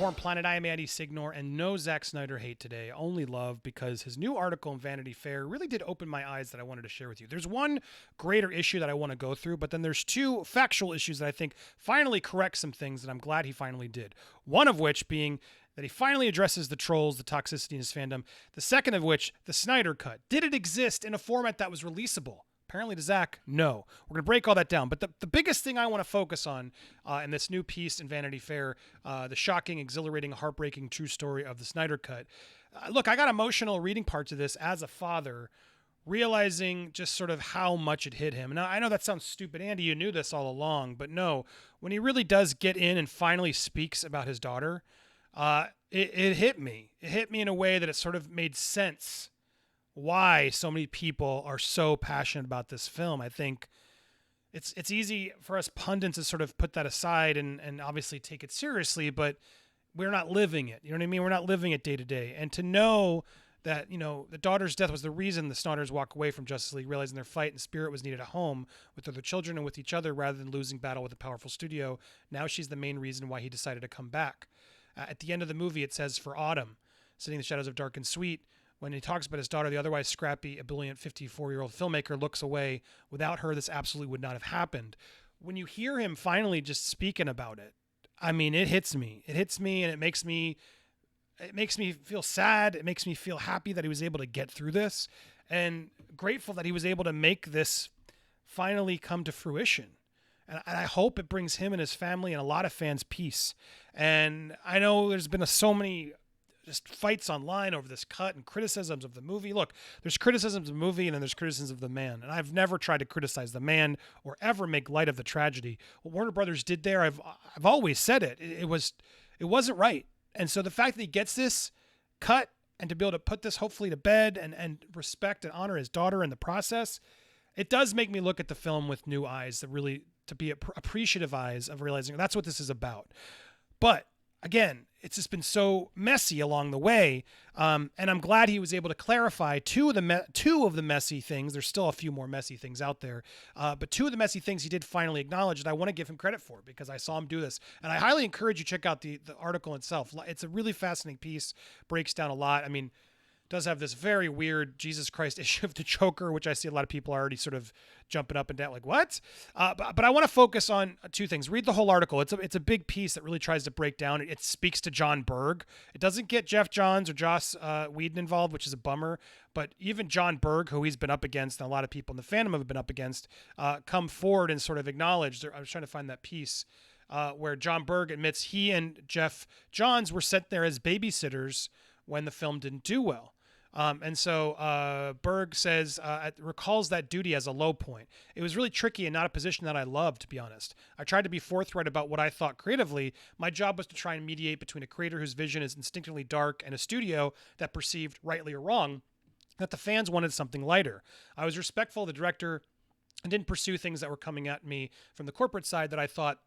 Popcorn Planet. I am Andy Signore, and no Zack Snyder hate today, only love, because his new article in Vanity Fair really did open my eyes that I wanted to share with you. There's one greater issue that I want to go through, but then there's two factual issues that I think finally correct some things that I'm glad he finally did. One of which being that he finally addresses the trolls, the toxicity in his fandom. The second of which, the Snyder Cut. Did it exist in a format that was releasable? Apparently to Zach, no. We're going to break all that down. But the biggest thing I want to focus on in this new piece in Vanity Fair, the shocking, exhilarating, heartbreaking true story of the Snyder Cut. Look, I got emotional reading parts of this as a father, realizing just sort of how much it hit him. And I know that sounds stupid. Andy, you knew this all along. But no, when he really does get in and finally speaks about his daughter, it hit me. It hit me in a way that it sort of made sense why so many people are so passionate about this film. I think it's easy for us pundits to sort of put that aside and obviously take it seriously, but we're not living it. You know what I mean? We're not living it day to day. And to know that, you know, the daughter's death was the reason the Snyders walk away from Justice League, realizing their fight and spirit was needed at home with their children and with each other rather than losing battle with a powerful studio. Now she's the main reason why he decided to come back. At the end of the movie, it says, "For Autumn, sitting in the shadows of dark and sweet." When he talks about his daughter, the otherwise scrappy, ebullient 54-year-old filmmaker looks away. Without her, this absolutely would not have happened. When you hear him finally just speaking about it, I mean, it hits me. It hits me, and it makes me feel sad. It makes me feel happy that he was able to get through this, and grateful that he was able to make this finally come to fruition. And I hope it brings him and his family and a lot of fans peace. And I know there's been so many just fights online over this cut and criticisms of the movie. Look, there's criticisms of the movie and then there's criticisms of the man. And I've never tried to criticize the man or ever make light of the tragedy. What Warner Brothers did there, I've always said it. It wasn't right. And so the fact that he gets this cut and to be able to put this hopefully to bed and respect and honor his daughter in the process, it does make me look at the film with new eyes, that really to be appreciative eyes of realizing that's what this is about. But again, it's just been so messy along the way, and I'm glad he was able to clarify two of the messy things. There's still a few more messy things out there, but two of the messy things he did finally acknowledge that I want to give him credit for, because I saw him do this. And I highly encourage you to check out the article itself. It's a really fascinating piece, breaks down a lot. I mean, does have this very weird Jesus Christ issue of the Joker, which I see a lot of people are already sort of jumping up and down like, what? But I want to focus on two things. Read the whole article. It's a big piece that really tries to break down. It speaks to John Berg. It doesn't get Geoff Johns or Joss Whedon involved, which is a bummer. But even John Berg, who he's been up against, and a lot of people in the fandom have been up against, come forward and sort of acknowledge. I was trying to find that piece where John Berg admits he and Geoff Johns were sent there as babysitters when the film didn't do well. And so Berg says, recalls that duty as a low point. It was really tricky and not a position that I loved, to be honest. I tried to be forthright about what I thought creatively. My job was to try and mediate between a creator whose vision is instinctively dark and a studio that perceived, rightly or wrong, that the fans wanted something lighter. I was respectful of the director and didn't pursue things that were coming at me from the corporate side that I thought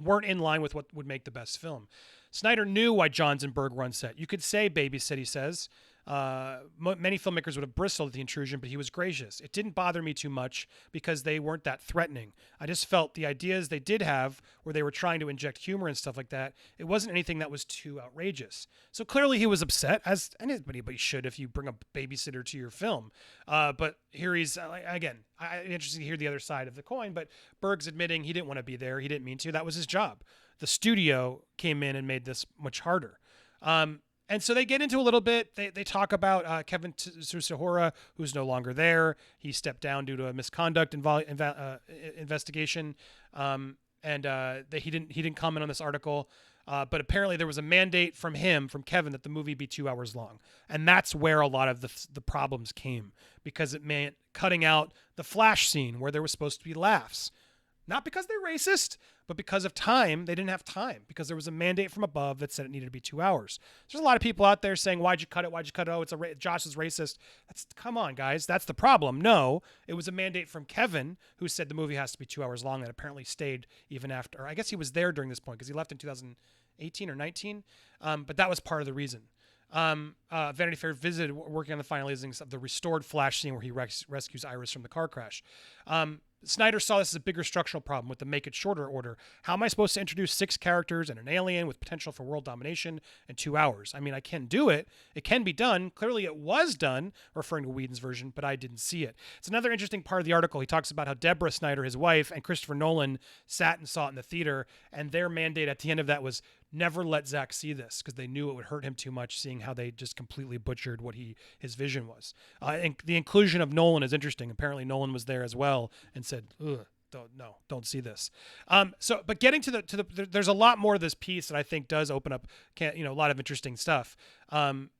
weren't in line with what would make the best film. Snyder knew why Johns and Berg were on set. You could say babysit, he says. Many filmmakers would have bristled at the intrusion, but he was gracious. It didn't bother me too much because they weren't that threatening. I just felt the ideas they did have, where they were trying to inject humor and stuff like that, it wasn't anything that was too outrageous. So clearly he was upset, as anybody should if you bring a babysitter to your film. But here he's, again, I'm interested to hear the other side of the coin, but Berg's admitting he didn't want to be there. He didn't mean to. That was his job. The studio came in and made this much harder. And so they get into a little bit. They talk about Kevin Tsuhara, who's no longer there. He stepped down due to a misconduct investigation, and he didn't comment on this article. But apparently there was a mandate from Kevin, that the movie be 2 hours long, and that's where a lot of the problems came, because it meant cutting out the flash scene where there was supposed to be laughs. Not because they're racist, but because of time. They didn't have time because there was a mandate from above that said it needed to be 2 hours. There's a lot of people out there saying, why'd you cut it? Why'd you cut it? Oh, Josh is racist. Come on, guys. That's the problem. No, it was a mandate from Kevin, who said the movie has to be 2 hours long, that apparently stayed even after. I guess he was there during this point because he left in 2018 or 19. But that was part of the reason. Vanity Fair visited, working on the finalizing of the restored flash scene where he rescues Iris from the car crash. Snyder saw this as a bigger structural problem with the make it shorter order. How am I supposed to introduce 6 characters and an alien with potential for world domination in 2 hours? I mean, I can do it. It can be done. Clearly it was done, referring to Whedon's version, but I didn't see it. It's another interesting part of the article. He talks about how Deborah Snyder, his wife, and Christopher Nolan sat and saw it in the theater, and their mandate at the end of that was never let Zack see this because they knew it would hurt him too much, seeing how they just completely butchered what his vision was. And the inclusion of Nolan is interesting. Apparently Nolan was there as well and said, ugh, don't see this. But getting to there's a lot more of this piece that I think does open up, a lot of interesting stuff.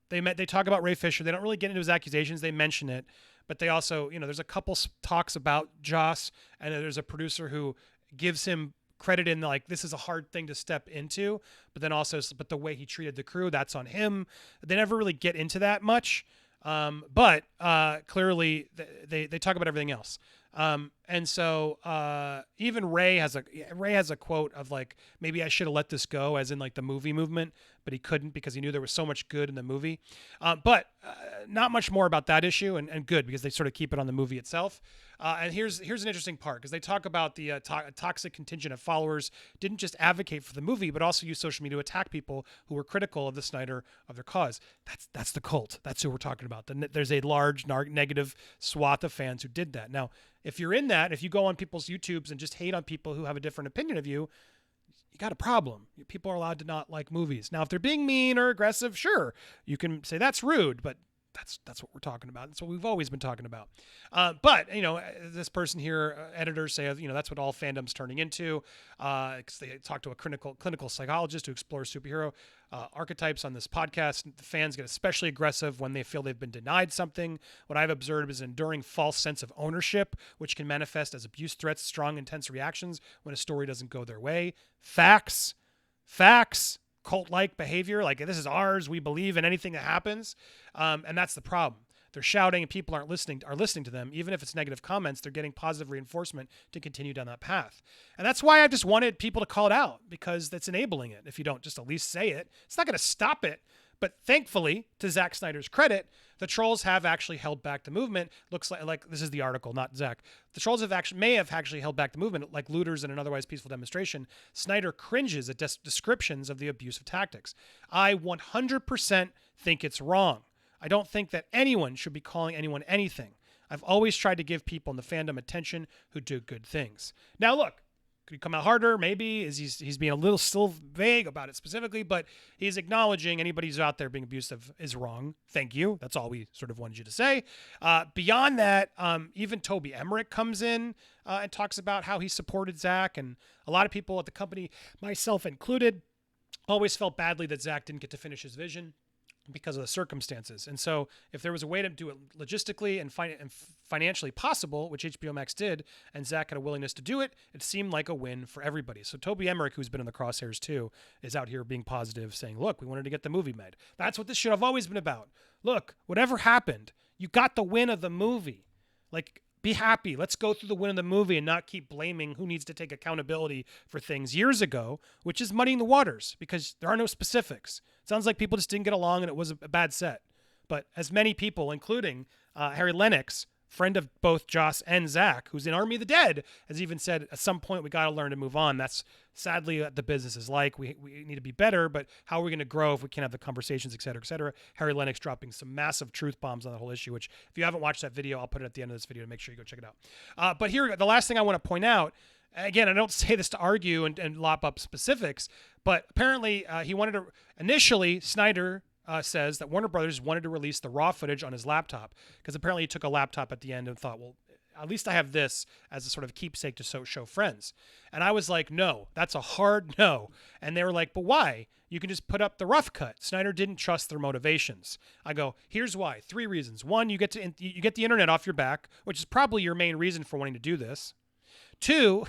They talk about Ray Fisher. They don't really get into his accusations. They mention it, but they also, there's a couple talks about Joss, and there's a producer who gives him credit in like, this is a hard thing to step into, but the way he treated the crew, that's on him. They never really get into that much. But clearly they talk about everything else. And so even Ray has a quote of like, maybe I should have let this go, as in like the movie movement, but he couldn't because he knew there was so much good in the movie. But not much more about that issue, and good, because they sort of keep it on the movie itself. And here's an interesting part, because they talk about the toxic contingent of followers didn't just advocate for the movie, but also use social media to attack people who were critical of the Snyder, of their cause. That's the cult. That's who we're talking about. There's a large negative swath of fans who did that. Now, if you're in that, if you go on people's YouTubes and just hate on people who have a different opinion of you, you got a problem. People are allowed to not like movies. Now, if they're being mean or aggressive, sure, you can say that's rude, but that's what we're talking about. That's what we've always been talking about. But this person here, editors say, that's what all fandom's turning into. Because they talk to a clinical psychologist who explores superhero archetypes on this podcast. The fans get especially aggressive when they feel they've been denied something. What I've observed is an enduring false sense of ownership, which can manifest as abuse threats, strong, intense reactions when a story doesn't go their way. Facts. Cult-like behavior, like this is ours, we believe in anything that happens, and that's the problem. They're shouting and people are listening to them. Even if it's negative comments, they're getting positive reinforcement to continue down that path. And that's why I just wanted people to call it out, because that's enabling it. If you don't just at least say it, it's not going to stop it. But thankfully, to Zack Snyder's credit, the trolls have actually held back the movement. Looks like this is the article, not Zack. The trolls may have actually held back the movement, like looters in an otherwise peaceful demonstration. Snyder cringes at descriptions of the abusive tactics. I 100% think it's wrong. I don't think that anyone should be calling anyone anything. I've always tried to give people in the fandom attention who do good things. Now, look. Could he come out harder? Maybe. He's being a little still vague about it specifically, but he's acknowledging anybody who's out there being abusive is wrong. Thank you. That's all we sort of wanted you to say. Beyond that, even Toby Emmerich comes in and talks about how he supported Zack, and a lot of people at the company, myself included, always felt badly that Zack didn't get to finish his vision because of the circumstances. And so if there was a way to do it logistically and financially possible, which HBO Max did, and Zack had a willingness to do it, it seemed like a win for everybody. So Toby Emmerich, who's been in the crosshairs too, is out here being positive, saying, look, we wanted to get the movie made. That's what this should have always been about. Look, whatever happened, you got the win of the movie. Like, be happy. Let's go through the win of the movie and not keep blaming who needs to take accountability for things years ago, which is muddying the waters because there are no specifics. It sounds like people just didn't get along and it was a bad set. But as many people, including Harry Lennox, friend of both Joss and Zack, who's in Army of the Dead, has even said at some point we got to learn to move on. That's sadly what the business is like. We need to be better, but how are we going to grow if we can't have the conversations, et cetera, et cetera? Harry Lennox dropping some massive truth bombs on the whole issue, which if you haven't watched that video, I'll put it at the end of this video to make sure you go check it out. But here, the last thing I want to point out, again, I don't say this to argue and lop up specifics, but apparently he wanted to, initially, Snyder says that Warner Brothers wanted to release the raw footage on his laptop because apparently he took a laptop at the end and thought, well, at least I have this as a sort of keepsake to show friends. And I was like, no, that's a hard no. And they were like, but why? You can just put up the rough cut. Snyder didn't trust their motivations. I go, here's why. 3 reasons. 1, you get the internet off your back, which is probably your main reason for wanting to do this. 2,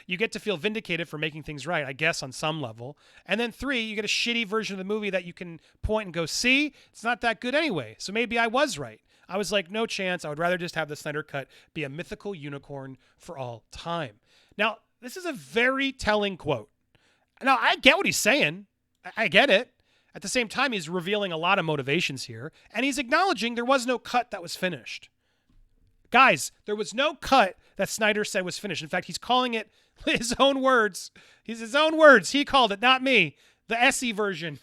you get to feel vindicated for making things right, I guess, on some level. And then 3, you get a shitty version of the movie that you can point and go, see, it's not that good anyway. So maybe I was right. I was like, no chance. I would rather just have the Snyder Cut be a mythical unicorn for all time. Now, this is a very telling quote. Now, I get what he's saying. I get it. At the same time, he's revealing a lot of motivations here, and he's acknowledging there was no cut that was finished. Guys, there was no cut that Snyder said was finished. In fact, he's calling it his own words. His own words. He called it, not me. The SE version.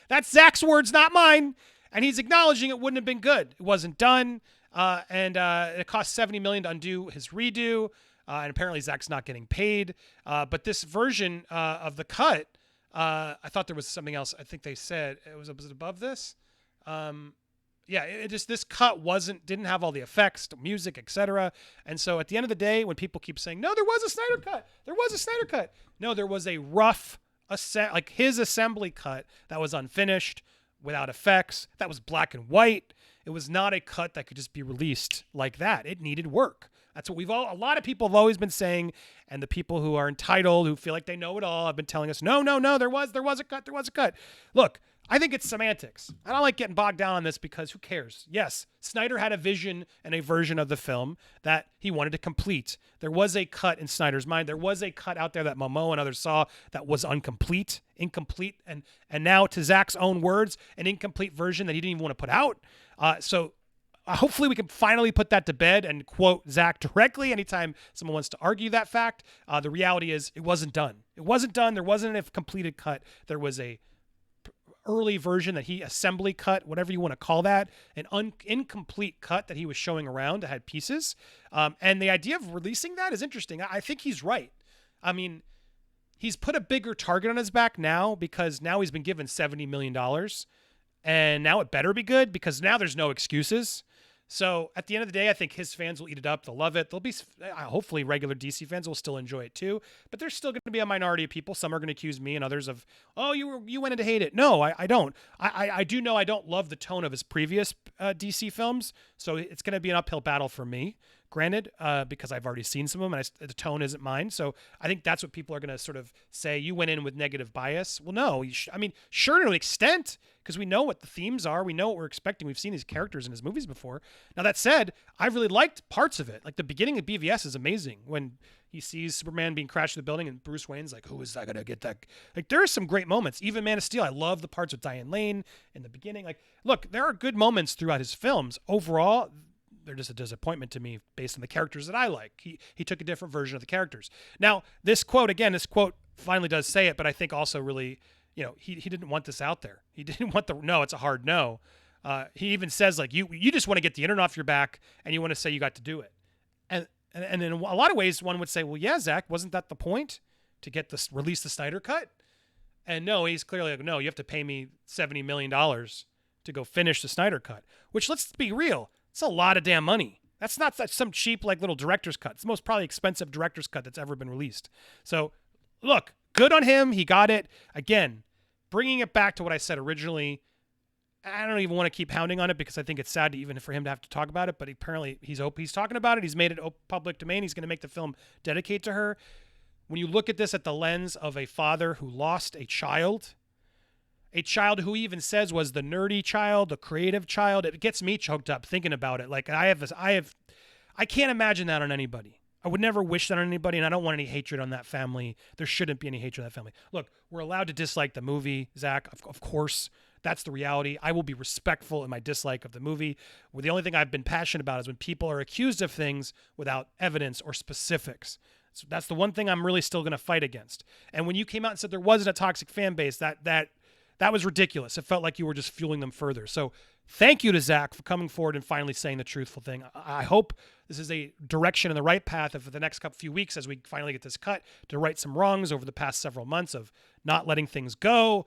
That's Zack's words, not mine. And he's acknowledging it wouldn't have been good. It wasn't done. And it cost $70 million to undo his redo. And apparently Zack's not getting paid. But this version of the cut, I thought there was something else. I think they said was it above this? This cut didn't have all the effects, the music, etc. And so at the end of the day, when people keep saying, no, there was a Snyder cut. There was a Snyder cut. No, there was a rough, like his assembly cut that was unfinished, without effects, that was black and white. It was not a cut that could just be released like that. It needed work. That's what a lot of people have always been saying, and the people who are entitled, who feel like they know it all, have been telling us, no, there was a cut. Look, I think it's semantics. I don't like getting bogged down on this because who cares? Yes, Snyder had a vision and a version of the film that he wanted to complete. There was a cut in Snyder's mind. There was a cut out there that Momo and others saw that was incomplete, and now, to Zack's own words, an incomplete version that he didn't even want to put out. So hopefully we can finally put that to bed and quote Zack directly anytime someone wants to argue that fact. The reality is it wasn't done. It wasn't done. There wasn't a completed cut. There was a early version that he assembly cut, whatever you want to call that, an incomplete cut that he was showing around that had pieces. And the idea of releasing that is interesting. I think he's right. I mean, he's put a bigger target on his back now because now he's been given $70 million. And now it better be good because now there's no excuses. So at the end of the day, I think his fans will eat it up. They'll love it. There'll be, hopefully, regular DC fans will still enjoy it too. But there's still going to be a minority of people. Some are going to accuse me and others of, oh, you went in to hate it. No, I don't. I do know I don't love the tone of his previous DC films. So it's going to be an uphill battle for me. Granted, because I've already seen some of them and the tone isn't mine. So I think that's what people are going to sort of say. You went in with negative bias. Well, no, sure to an extent, because we know what the themes are. We know what we're expecting. We've seen these characters in his movies before. Now, that said, I really liked parts of it. Like the beginning of BVS is amazing when he sees Superman being crashed in the building and Bruce Wayne's like, who is that going to get that? Like there are some great moments. Even Man of Steel, I love the parts with Diane Lane in the beginning. Like, look, there are good moments throughout his films. Overall, they're just a disappointment to me based on the characters that I like. He took a different version of the characters. Now, this quote finally does say it, but I think also really, he didn't want this out there. He didn't want it's a hard no. He even says like, you just want to get the internet off your back and you want to say you got to do it. And in a lot of ways, one would say, well, yeah, Zack, wasn't that the point to release the Snyder Cut? And no, he's clearly like, no, you have to pay me $70 million to go finish the Snyder Cut, which let's be real. It's a lot of damn money. That's not some cheap like little director's cut. It's the most probably expensive director's cut that's ever been released. So look, good on him. He got it. Again, bringing it back to what I said originally, I don't even want to keep hounding on it because I think it's sad even for him to have to talk about it, but apparently he's talking about it. He's made it public domain. He's going to make the film dedicate to her. When you look at this at the lens of a father who lost a child who he even says was the nerdy child, the creative child, it gets me choked up thinking about it. Like I can't imagine that on anybody. I would never wish that on anybody, and I don't want any hatred on that family. There shouldn't be any hatred on that family. Look, we're allowed to dislike the movie, Zack, of course. That's the reality. I will be respectful in my dislike of the movie. Well, the only thing I've been passionate about is when people are accused of things without evidence or specifics. So that's the one thing I'm really still going to fight against. And when you came out and said there wasn't a toxic fan base, that was ridiculous. It felt like you were just fueling them further. So thank you to Zack for coming forward and finally saying the truthful thing. I hope this is a direction in the right path for the next few weeks as we finally get this cut to right some wrongs over the past several months of not letting things go,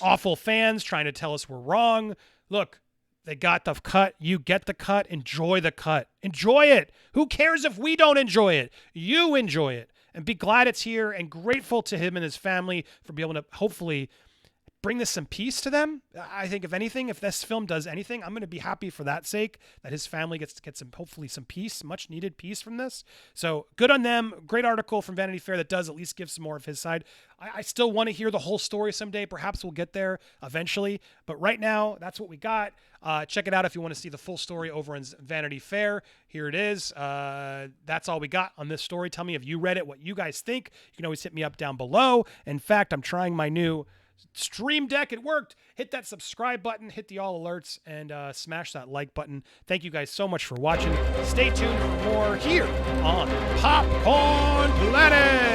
awful fans trying to tell us we're wrong. Look, they got the cut. You get the cut. Enjoy the cut. Enjoy it. Who cares if we don't enjoy it? You enjoy it. And be glad it's here and grateful to him and his family for being able to hopefully bring this some peace to them. I think if anything, if this film does anything, I'm going to be happy for that sake, that his family gets hopefully some peace, much needed peace from this. So good on them. Great article from Vanity Fair that does at least give some more of his side. I still want to hear the whole story someday. Perhaps we'll get there eventually. But right now, that's what we got. Check it out if you want to see the full story over in Vanity Fair. Here it is. That's all we got on this story. Tell me if you read it, what you guys think. You can always hit me up down below. In fact, I'm trying my new Stream Deck, it worked. Hit that subscribe button, hit the all alerts, and smash that like button. Thank you guys so much for watching. Stay tuned for more here on Popcorned Planet.